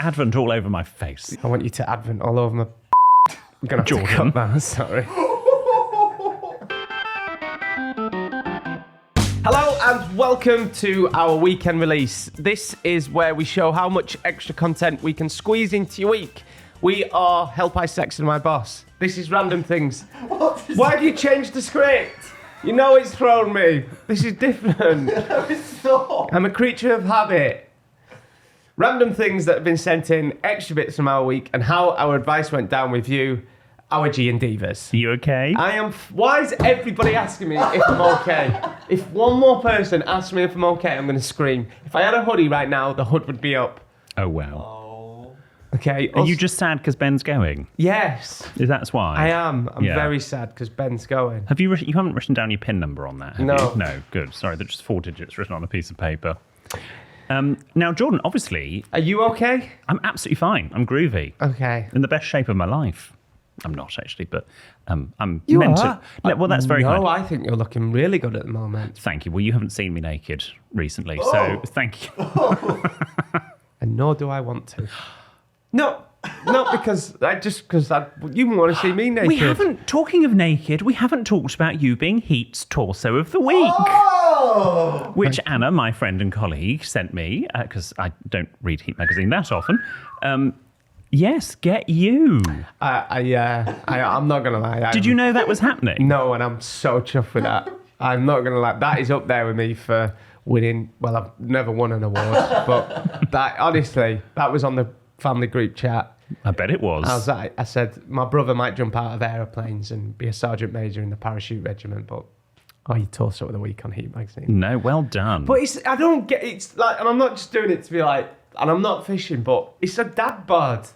Advent all over my face. I want you to Advent all over my... I'm going to have to cut that, sorry. Hello and welcome to our weekend release. This is where we show how much extra content we can squeeze into your week. We are Help I Sexted My Boss. This is Random Things. Why have you changed the script? You know it's thrown me. This is different. No, it's not. I'm a creature of habit. Random things that have been sent in, extra bits from our week, and how our advice went down with you, our G&Divas. Are you okay? I am. Why is everybody asking me if I'm okay? If one more person asks me if I'm okay, I'm going to scream. If I had a hoodie right now, the hood would be up. Oh, wow. Oh. Okay. Are you just sad because Ben's going? Yes. That's why? I am. I'm Yeah. very sad because Ben's going. Have you you haven't written down your PIN number on that, have No. you? No, good. Sorry, they're just 4 digits written on a piece of paper. Now, Jordan, obviously... Are you okay? I'm absolutely fine. I'm groovy. Okay. In the best shape of my life. I'm not, actually, but I'm You meant are. to... No, well, that's very kind. No, I think you're looking really good at the moment. Thank you. Well, you haven't seen me naked recently, so thank you. And nor do I want to. No, not because you want to see me naked. We haven't, talking of naked, we haven't talked about you being Heat's Torso of the Week. Oh! Which Anna, my friend and colleague, sent me, because I don't read Heat magazine that often. Yes, get you. I'm not going to lie. Did you know that was happening? No, and I'm so chuffed with that. I'm not going to lie. That is up there with me for winning. Well, I've never won an award, but that honestly, that was on the family group chat. I bet it was. I said, my brother might jump out of aeroplanes and be a sergeant major in the parachute regiment, but you Torso of the Week on Heat magazine. No, well done. But I don't get, it's like, and I'm not just doing it to be like, and I'm not fishing, but it's a dad bod.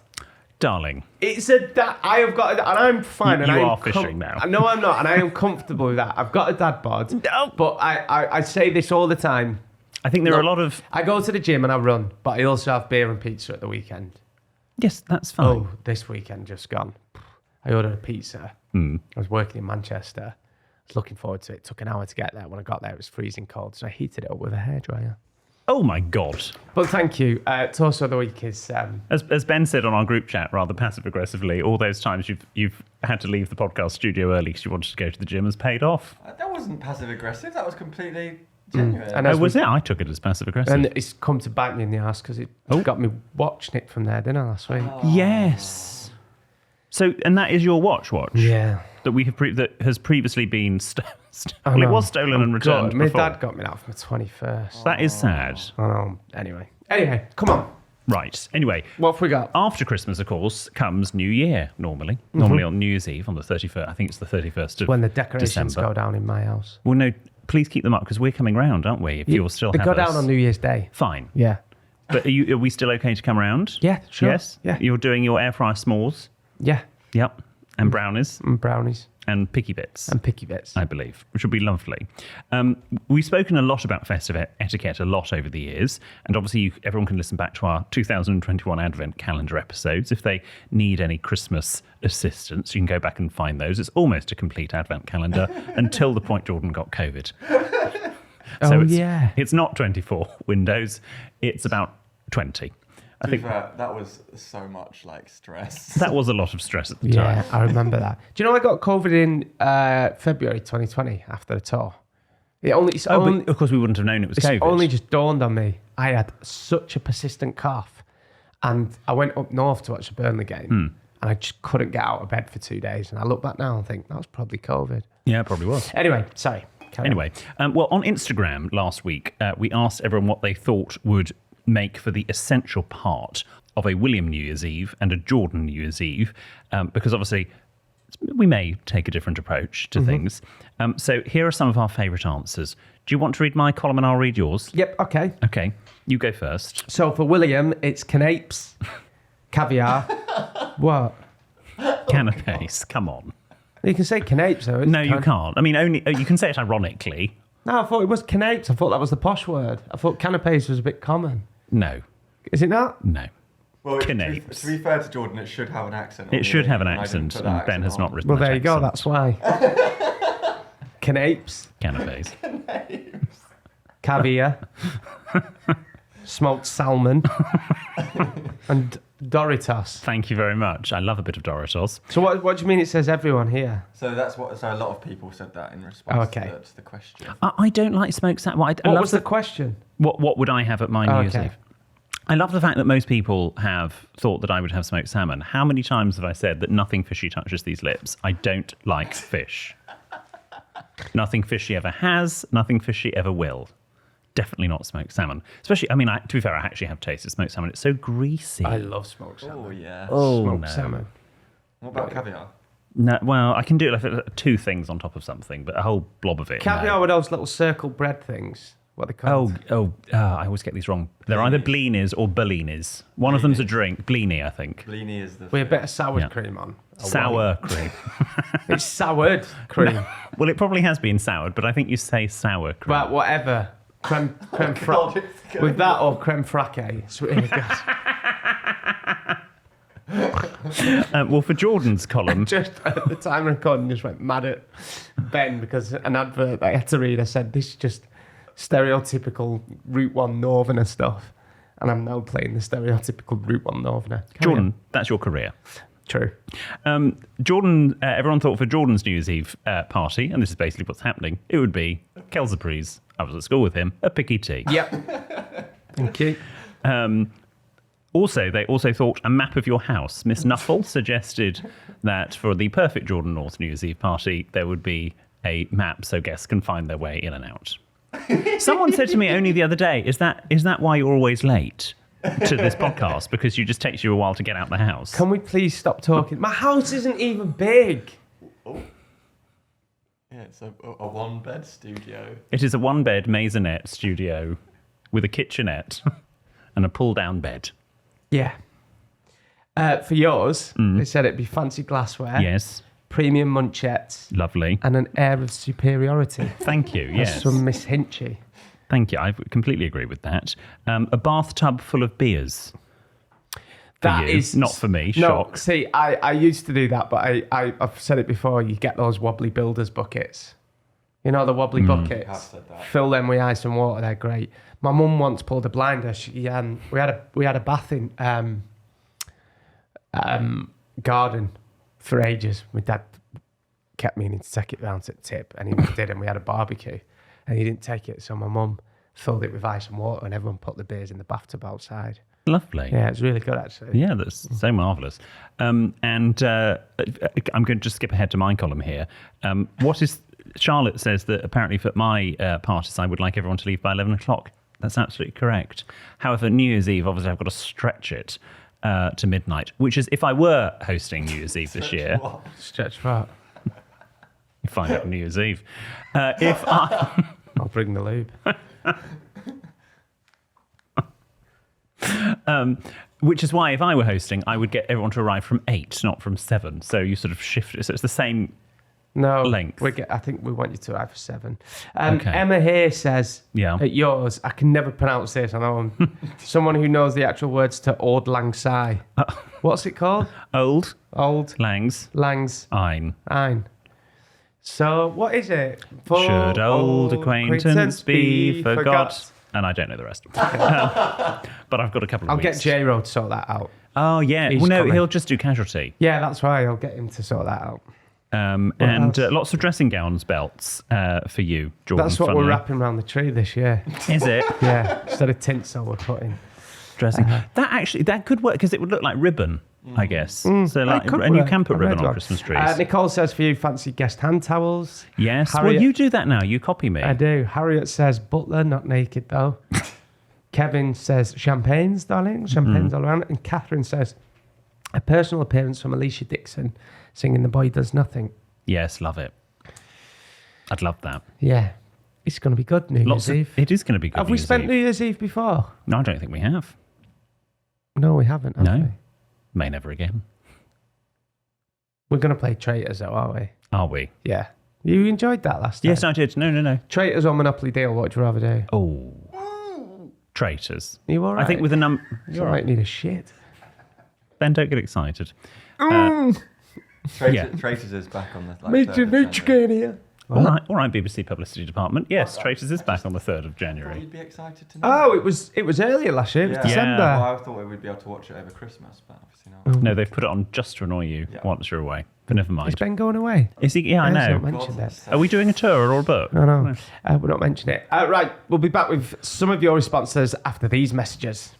Darling. It's a dad, I have got, and I'm fine. You and are fishing now. No, I'm not, and I am comfortable with that. I've got a dad bod. No. But I say this all the time. I think there are a lot of... I go to the gym and I run, but I also have beer and pizza at the weekend. Yes, that's fine. Oh, this weekend just gone. I ordered a pizza. I was working in Manchester. I was looking forward to it. It took an hour to get there. When I got there, it was freezing cold, so I heated it up with a hairdryer. Oh, my God. But thank you. Torso of the Week is... As Ben said on our group chat, rather passive-aggressively, all those times you've had to leave the podcast studio early because you wanted to go to the gym has paid off. That wasn't passive-aggressive. That was completely genuine. And Oh, was it? I took it as passive-aggressive. And it's come to bite me in the ass because it got me watching it from there, didn't I, last week? Yes. So, and that is your watch? Yeah. That we have that has previously been I it know. was stolen and returned God, my before. dad got me that for my 21st. That is sad. Anyway, come on. Right. Anyway, What have we got? after Christmas, of course, comes New Year. Normally on New Year's Eve on the 31st. I think it's the 31st of When the decorations December. go down in my house. Well, no, please keep them up because we're coming round, aren't we? If you'll still They have go us. down on New Year's Day. Fine. Yeah. But are we still okay to come around? Yeah, sure. Yes? Yeah. You're doing your air fryer s'mores? Yeah. Yep. And brownies And brownies and picky bits. and picky bits. I believe, which will be lovely. We've spoken a lot about festive etiquette a lot over the years, and obviously everyone can listen back to our 2021 Advent calendar episodes. If they need any Christmas assistance, you can go back and find those. It's almost a complete Advent calendar until the point Jordan got COVID. It's not 24 windows, it's about 20. To be fair, that was so much stress. That was a lot of stress at the time. Yeah, I remember that. Do you know I got COVID in February 2020 after the tour? But of course we wouldn't have known it was it's COVID. only just dawned on me. I had such a persistent cough, and I went up north to watch the Burnley game, and I just couldn't get out of bed for 2 days. And I look back now and think that was probably COVID. Yeah, it probably was. Anyway, sorry. Well, on Instagram last week, we asked everyone what they thought would make for the essential part of a William New Year's Eve and a Jordan New Year's Eve, because obviously we may take a different approach to things. So here are some of our favourite answers. Do you want to read my column and I'll read yours? Yep, okay. Okay, you go first. So for William, it's canapés, caviar. What? Canapés, come on. You can say canapés though. No, you can't. I mean, only you can say it ironically. No, I thought it was canapés. I thought that was the posh word. I thought canapés was a bit common. No. Is it not? No. Well, Canapes. to be fair to Jordan, it should have an accent. It should have an and I didn't accent, put that and Ben has accent not on. written Well, that there you go. accent. That's why. Canapés, Canapés. caviar. smoked salmon, and Doritos. Thank you very much. I love a bit of Doritos. So what do you mean it says everyone here? So that's what. So a lot of people said that in response Okay. to the question. I don't like smoked salmon. What was the question? What would I have at my New Year's Okay. Eve? I love the fact that most people have thought that I would have smoked salmon. How many times have I said that nothing fishy touches these lips? I don't like fish. Nothing fishy ever has, nothing fishy ever will. Definitely not smoked salmon. Especially, I mean, to be fair, I actually have tasted smoked salmon. It's so greasy. I love smoked salmon. Oh yeah. Smoked no. salmon. What about caviar? No, well, I can do like two things on top of something, but a whole blob of it. Caviar no. with those little circle bread things. What are they called? I always get these wrong. They're either blinis or bellinis. One of them's a drink. Blini, I think. Blini is the. With a bit of sour Yeah. cream on. Sour cream. It's soured cream. Well, it probably has been soured, but I think you say sour cream. But whatever. Creme God, frap. it's good. With that or creme fracke. It's really good. Well, for Jordan's column, Just at the time of recording, just went mad at Ben because an advert I had to read, I said, this is just stereotypical Route 1 Northerner stuff. And I'm now playing the stereotypical Route 1 Northerner. Carry Jordan, on. that's your career. True. Jordan, everyone thought for Jordan's New Year's Eve party, and this is basically what's happening, it would be Kelsapries. I was at school with him, a picky tea. Yep. Thank you. Also, they also thought a map of your house. Miss Nuffle suggested that for the perfect Jordan North New Year's Eve party, there would be a map so guests can find their way in and out. Someone said to me only the other day, is that why you're always late to this podcast? Because it just takes you a while to get out the house. Can we please stop talking? My house isn't even big. Oh. Yeah, it's a one-bed studio. It is a one-bed maisonette studio with a kitchenette and a pull-down bed. Yeah. For yours, they said it'd be fancy glassware, Yes, premium munchettes, lovely. and an air of superiority. Thank you, yes. Some Miss Hinchy. Thank you, I completely agree with that. A bathtub full of beers. That you, is not for me, No, shock. see, I used to do that, but I've said it before. You get those wobbly builders buckets. You know the wobbly I have buckets. said that. Fill them with ice and water. They're great. My mum once pulled a blinder. We had a bath in garden for ages. My dad kept meaning to take it round to the tip, and he never did. And we had a barbecue, and he didn't take it. So my mum filled it with ice and water, and everyone put the beers in the bathtub outside. Lovely. Yeah, it's really good actually. Yeah, that's so marvellous. I'm going to just skip ahead to my column here. Charlotte says that apparently for my parties, I would like everyone to leave by 11 o'clock. That's absolutely correct. However, New Year's Eve, obviously, I've got to stretch it to midnight, which is if I were hosting New Year's Eve this year. Stretch fat. You find out on New Year's Eve. I'll bring the lube. Which is why if I were hosting, I would get everyone to arrive from 8, not from 7. So you sort of shift it. So it's the same length. I think we want you to arrive for 7. Okay. Emma here says, Yeah. at yours, I can never pronounce this. I know I'm someone who knows the actual words to Auld Lang Syne. What's it called? Old Old Langs Lang's Ein. Ein. So what is it? For Should old acquaintance be forgot? And I don't know the rest. But I've got a couple of I'll weeks. get J-Ro to sort that out. Oh, yeah. He's Well, no, coming. he'll just do casualty. Yeah, that's why I'll get him to sort that out. And else? lots of dressing gowns, belts for you, Jordan. That's what funnily. we're wrapping around the tree this year. Is it? Yeah, instead of tinsel we're putting. Dressing. That could work because it would look like ribbon, I guess. So like, Could and you work. can put I ribbon read on one. Christmas trees. Nicole says for you, fancy guest hand towels. Yes. Harriet- Well, you do that now. You copy me. I do. Harriet says butler, not naked though. Kevin says champagnes, darling. Champagnes all around. And Catherine says a personal appearance from Alicia Dixon singing The Boy Does Nothing. Yes, love it. I'd love that. Yeah. It's going to be good, New Year's Eve. It is going to be good. Have we New Year's spent Eve. New Year's Eve before? No, I don't think we have. No, we haven't. Have No. we? May never again. We're going to play Traitors, though, aren't we? Are we? Yeah. You enjoyed that last time? Yes, I did. No. Traitors or Monopoly Deal, what would you rather do? Oh. Traitors. Are you all right? I think with a You all right? Need a shit. Ben, don't get excited. Traitors, Yeah. Traitors is back on the. Mr. third of January. Nuchkin here. All right, BBC Publicity Department. Yes, Traitors is back on the 3rd of January. You'd be excited to know. Oh, it was earlier last year. It was December. Well, I thought we'd be able to watch it over Christmas, but obviously not. No, they've put it on just to annoy you once you're away. But never Is mind. Ben going away? Is he? Yeah, I He's know. not mentioned it. Are we doing a tour or a book? No, no. We're not mentioning it. Right, we'll be back with some of your responses after these messages.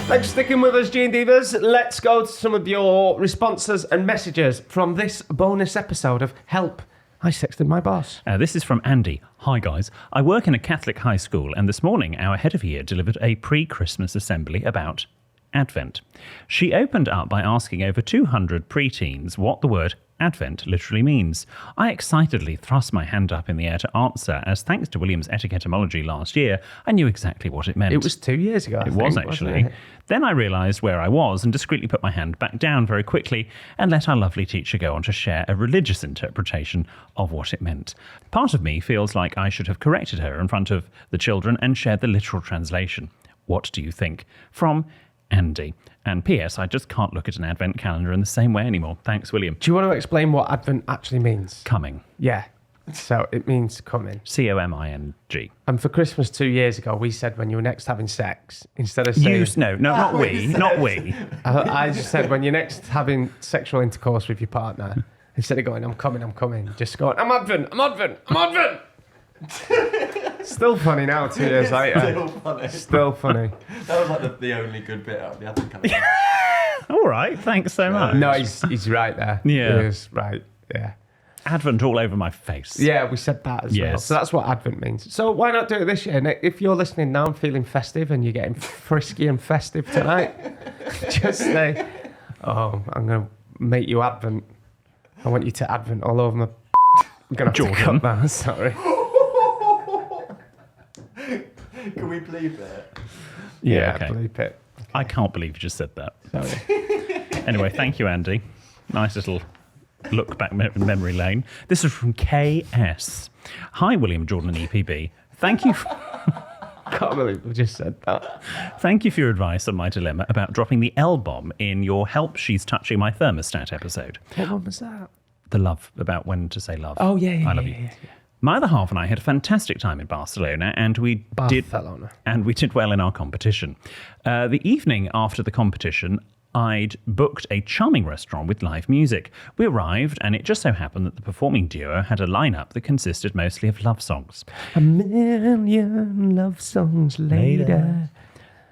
Thanks for sticking with us, G&Divas. Let's go to some of your responses and messages from this bonus episode of Help, I Sexted My Boss. This is from Andy. Hi, guys. I work in a Catholic high school, and this morning our head of year delivered a pre-Christmas assembly about Advent. She opened up by asking over 200 preteens what the word Advent literally means. I excitedly thrust my hand up in the air to answer, as thanks to William's etymology last year, I knew exactly what it meant. It was 2 years ago, I It think, was wasn't actually. it? Then I realised where I was and discreetly put my hand back down very quickly and let our lovely teacher go on to share a religious interpretation of what it meant. Part of me feels like I should have corrected her in front of the children and shared the literal translation. What do you think? From Andy. And P.S. I just can't look at an advent calendar in the same way anymore. Thanks, William. Do you want to explain what Advent actually means? Coming. Yeah. So it means coming. Coming. And for Christmas 2 years ago, we said when you were next having sex, instead of saying... No, not we. Not we. I just said when you're next having sexual intercourse with your partner, instead of going, I'm coming, just going, I'm Advent. Still funny now, 2 years later. Still funny. That was like the only good bit of the other calendar. All right, thanks so much. No, he's right there. Yeah. He is right, yeah. Advent all over my face. Yeah, we said that as well. Yes. So that's what Advent means. So why not do it this year? Nick? If you're listening now and feeling festive and you're getting frisky and festive tonight, just say, I'm going to make you Advent. I want you to Advent all over my... I'm going to have to cut that, sorry. Can we bleep it? Yeah, okay. Bleep it. I can't believe you just said that. Sorry. Anyway, thank you, Andy. Nice little look back memory lane. This is from KS. Hi, William, Jordan and EPB. Thank you. Can't believe we just said that. Thank you for your advice on my dilemma about dropping the L-bomb in your Help She's Touching My Thermostat episode. What one was that? The love, about when to say love. Oh, yeah. I love you. My other half and I had a fantastic time in Barcelona, and we did well in our competition. The evening after the competition, I'd booked a charming restaurant with live music. We arrived, and it just so happened that the performing duo had a lineup that consisted mostly of love songs. A million love songs later.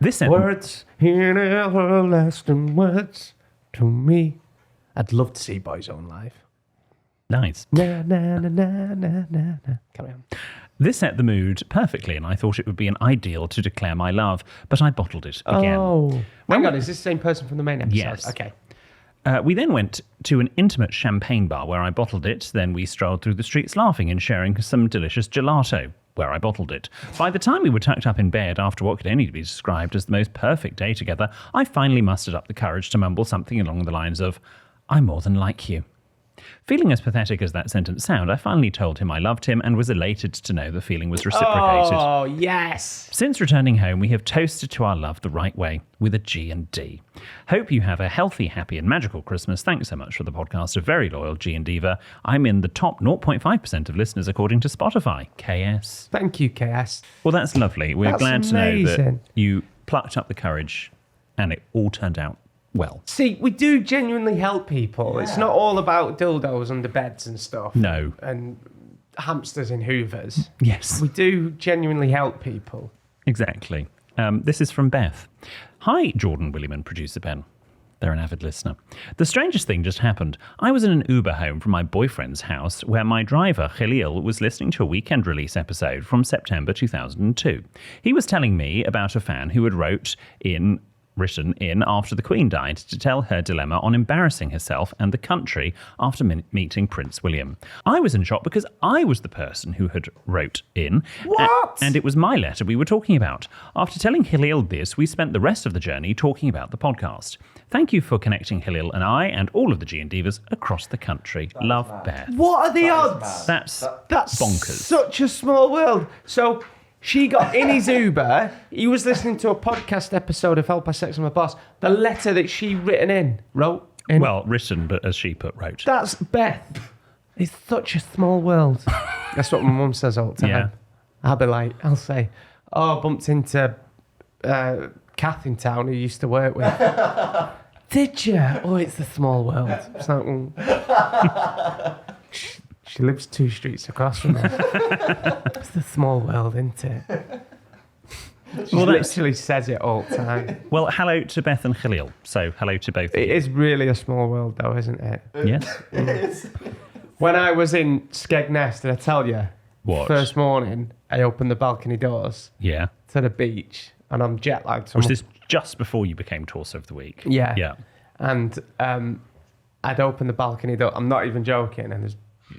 This Words in everlasting words to me. I'd love to see Boyzone live. Nice. Na, na, na, na, na, na, na. Carry on. This set the mood perfectly, and I thought it would be an ideal to declare my love, but I bottled it again. Oh. Hang on, is this the same person from the main episode? Yes. Okay. We then went to an intimate champagne bar where I bottled it. Then we strolled through the streets laughing and sharing some delicious gelato, where I bottled it. By the time we were tucked up in bed after what could only be described as the most perfect day together, I finally mustered up the courage to mumble something along the lines of, "I'm more than like you." Feeling as pathetic as that sentence sounded, I finally told him I loved him and was elated to know the feeling was reciprocated. Oh, yes. Since returning home, we have toasted to our love the right way, with a G&D. Hope you have a healthy, happy and magical Christmas. Thanks so much for the podcast. A very loyal G&Diva. I'm in the top 0.5% of listeners according to Spotify. KS. Thank you, KS. Well, that's lovely. We're That's glad to know that amazing. you plucked up the courage and it all turned out well. See, we do genuinely help people. Yeah. It's not all about dildos under beds and stuff. No. And hamsters in hoovers. Yes. We do genuinely help people. Exactly. This is from Beth. Hi, Jordan, William and producer Ben. They're an avid listener. The strangest thing just happened. I was in an Uber home from my boyfriend's house where my driver, Khalil, was listening to a weekend release episode from September 2002. He was telling me about a fan who had written in after the Queen died to tell her dilemma on embarrassing herself and the country after meeting Prince William. I was in shock because I was the person who had wrote in. What? And it was my letter we were talking about. After telling Halil this, we spent the rest of the journey talking about the podcast. Thank you for connecting Halil and I and all of the G&Divas across the country. Love, Beth. What are the odds? That's bonkers. Such a small world. So she got in his Uber. He was listening to a podcast episode of Help I Sexted My Boss. The letter that she wrote in. Well, written, but as she wrote. That's Beth. It's such a small world. That's what my mum says all the time. Yeah. I'll say, oh, I bumped into Kath in town who you used to work with. Did you? Oh, it's a small world. It's like, she lives 2 streets across from me. It's a small world, isn't it? She literally says it all the time. Well, hello to Beth and Khalil. So, hello to both of It you. is really a small world, though, isn't it? Yes. It is. When I was in Skegness, did I tell you? What? First morning, I opened the balcony doors Yeah. to the beach, and I'm jet lagged. So Was this just before you became Torso of the Week? Yeah. Yeah. And I'd opened the balcony door. I'm not even joking.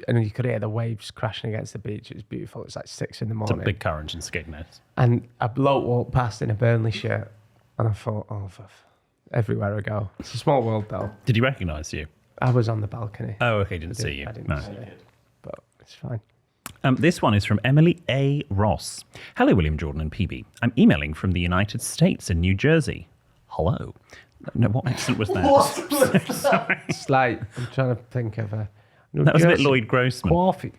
And you could hear the waves crashing against the beach. It was beautiful. It's like 6 a.m. It's a big current in Skegness. And a bloke walked past in a Burnley shirt. And I thought, everywhere I go. It's a small world, though. Did he recognise you? I was on the balcony. Oh, okay. Didn't see you. I didn't No. see it. But it's fine. This one is from Emily A. Ross. Hello, William, Jordan, and PB. I'm emailing from the United States in New Jersey. Hello. No, what accent was that? Sorry. It's like, I'm trying to think of a... That was a bit Lloyd Grossman. Coffee.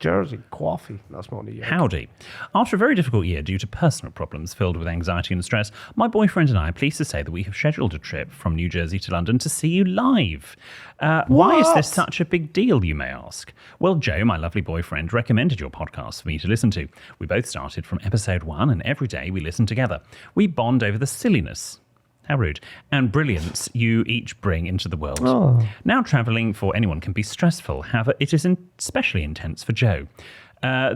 Jersey, coffee. That's more New York. Howdy. After a very difficult year due to personal problems filled with anxiety and stress, my boyfriend and I are pleased to say that we have scheduled a trip from New Jersey to London to see you live. Why is this such a big deal, you may ask? Well, Joe, my lovely boyfriend, recommended your podcast for me to listen to. We both started from episode 1, and every day we listen together. We bond over the silliness. How rude. And brilliance you each bring into the world. Oh. Now, travelling for anyone can be stressful. However, it is especially intense for Joe.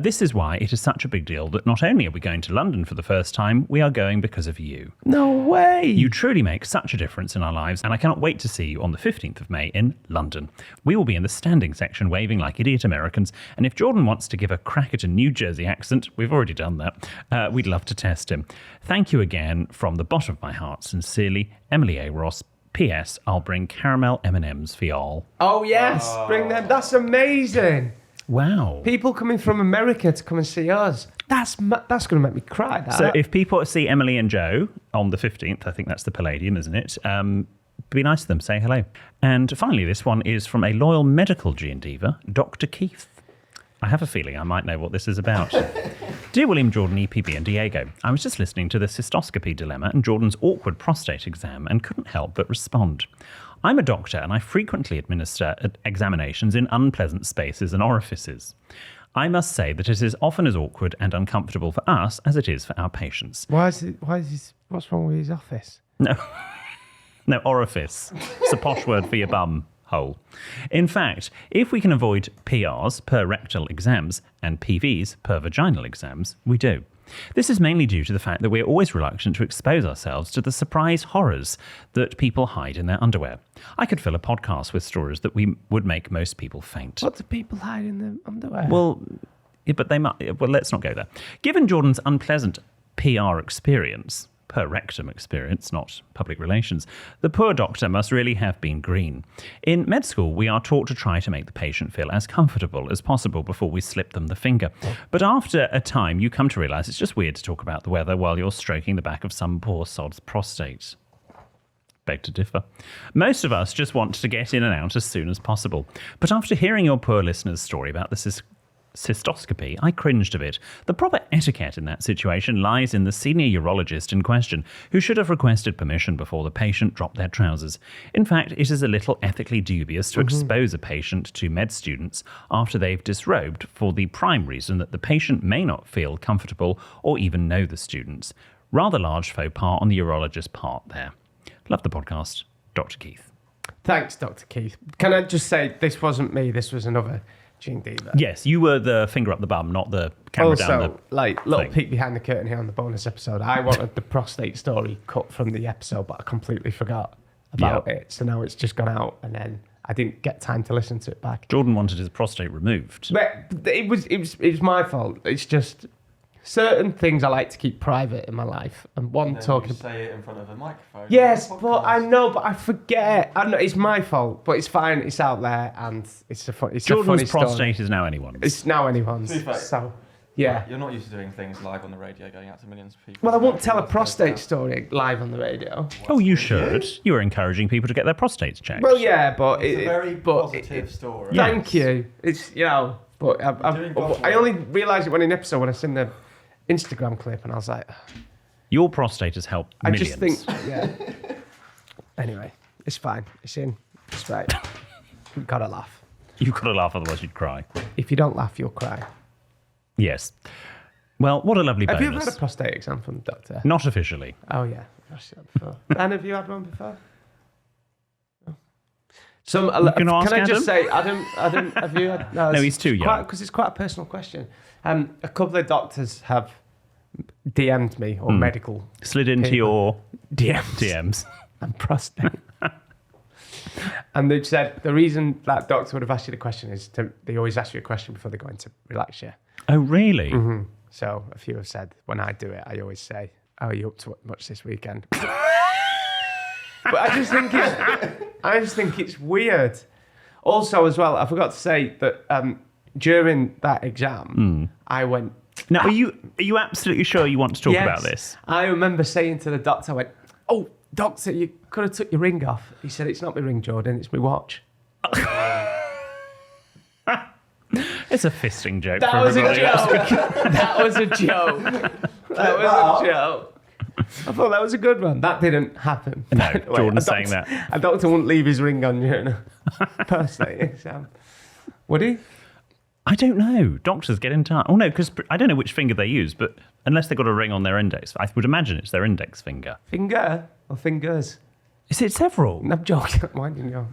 This is why it is such a big deal that not only are we going to London for the first time, we are going because of you. No way. You truly make such a difference in our lives, and I cannot wait to see you on the 15th of May in London. We will be in the standing section waving like idiot Americans, and if Jordan wants to give a crack at a New Jersey accent, we've already done that, we'd love to test him. Thank you again from the bottom of my heart. Sincerely, Emily A. Ross. P.S. I'll bring caramel M&Ms for y'all. Oh, yes. Bring them. That's amazing. Wow. People coming from America to come and see us. That's going to make me cry. That. So if people see Emily and Joe on the 15th, I think that's the Palladium, isn't it? Be nice to them, say hello. And finally, this one is from a loyal medical G&Diva, Dr. Keith. I have a feeling I might know what this is about. Dear William, Jordan, EPB and Diego, I was just listening to the cystoscopy dilemma and Jordan's awkward prostate exam and couldn't help but respond. I'm a doctor and I frequently administer examinations in unpleasant spaces and orifices. I must say that it is often as awkward and uncomfortable for us as it is for our patients. What's wrong with his office? No, orifice. It's a posh word for your bum hole. In fact, if we can avoid PRs, per rectal exams, and PVs, per vaginal exams, we do. This is mainly due to the fact that we're always reluctant to expose ourselves to the surprise horrors that people hide in their underwear. I could fill a podcast with stories that would make most people faint. What do people hide in their underwear? Well, yeah, but they might. Well, let's not go there. Given Jordan's unpleasant PR experience, per rectum experience, not public relations, the poor doctor must really have been green. In med school, we are taught to try to make the patient feel as comfortable as possible before we slip them the finger. But after a time, you come to realise it's just weird to talk about the weather while you're stroking the back of some poor sod's prostate. Beg to differ. Most of us just want to get in and out as soon as possible. But after hearing your poor listener's story about the cystoscopy, I cringed a bit. The proper etiquette in that situation lies in the senior urologist in question, who should have requested permission before the patient dropped their trousers. In fact, it is a little ethically dubious to expose a patient to med students after they've disrobed for the prime reason that the patient may not feel comfortable or even know the students. Rather large faux pas on the urologist's part there. Love the podcast, Dr. Keith. Thanks, Dr. Keith. Can I just say, this wasn't me, this was another G&Diva. Yes, you were the finger up the bum, not the camera down the little thing. peek behind the curtain here on the bonus episode. I wanted the prostate story cut from the episode, but I completely forgot about it. So now it's just gone out, and then I didn't get time to listen to it back. Jordan wanted his prostate removed. But it was my fault. It's just certain things I like to keep private in my life, and one Then talking. you say it in front of a microphone. Yes, on a but I podcast. know, but I forget. I know it's my fault, but it's fine. It's out there, and it's a funny Jordan's story. prostate is now anyone's. It's now anyone's. To be fair. So, Yeah. You're not used to doing things live on the radio, going out to millions of people. Well, I won't tell a prostate story live on the radio. Oh, you should. You were encouraging people to get their prostates checked. Well, yeah, but It's a very positive story. Yeah. Thank you. It's but I only realised it when in an episode when I seen the Instagram clip and I was like, Your prostate has helped I millions. just think, yeah. Anyway, it's fine. It's in. It's right. You've got to laugh. You've got to laugh, otherwise you'd cry. If you don't laugh, you'll cry. Yes. Well, what a lovely bonus. Have you ever had a prostate exam from the doctor? Not officially. Oh, yeah. I've asked you that before. Dan, have you had one before? No. can ask I just Adam? say, Adam, have you had... No, he's too young. Because it's quite a personal question. A couple of doctors have DM'd me, or medical Slid into people. your DMs. DMs. And prostate. And they've said the reason that doctor would have asked you the question is they always ask you a question before they go in to relax you. Oh, really? Mm-hmm. So a few have said when I do it, I always say, "Oh, are you up to much this weekend?" But I just think it's weird. Also, as well, I forgot to say that during that exam, I went. Now, are you absolutely sure you want to talk about this? I remember saying to the doctor, I went, "Oh, doctor, you could have took your ring off." He said, "It's not my ring, Jordan. It's my watch." It's a fisting joke. That for was a everybody. joke. That was a joke. That was a joke. I thought that was a good one. That didn't happen. No, Wait, Jordan's saying that. A doctor wouldn't leave his ring on during a prostate exam. Would he? I don't know. Doctors get in touch. Oh, no, because I don't know which finger they use, but unless they've got a ring on their index, I would imagine it's their index finger. Finger or fingers? Is it several? I'm joking. I'm winding you up.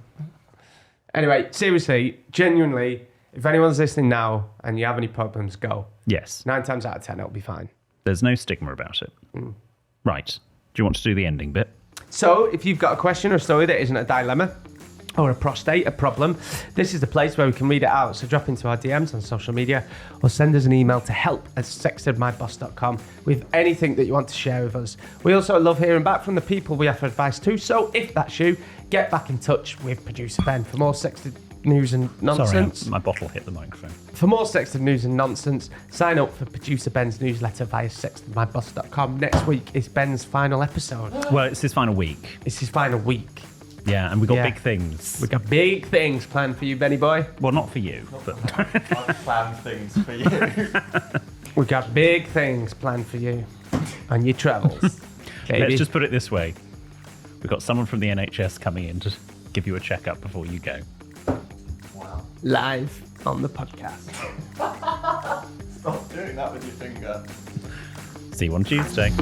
Anyway, seriously, genuinely, if anyone's listening now and you have any problems, go. Yes. 9 times out of 10, it'll be fine. There's no stigma about it. Right. Do you want to do the ending bit? So, if you've got a question or a story that isn't a dilemma or a prostate, a problem, this is the place where we can read it out. So drop into our DMs on social media or send us an email to help@sextedmyboss.com with anything that you want to share with us. We also love hearing back from the people we offer advice to. So if that's you, get back in touch with producer Ben for more Sexted news and nonsense. Sorry, my bottle hit the microphone. For more Sexted news and nonsense, sign up for producer Ben's newsletter via sextedmyboss.com. Next week is Ben's final episode. Well, it's his final week. It's his final week. Yeah, and we've got Yeah. big things. We've got big things planned for you, Benny boy. Well, not for you, but I've planned things for you. We've got big things planned for you on your travels. Baby. let's just put it this way. We've got someone from the NHS coming in to give you a checkup before you go. Wow. Live on the podcast. Stop doing that with your finger. See you on Tuesday.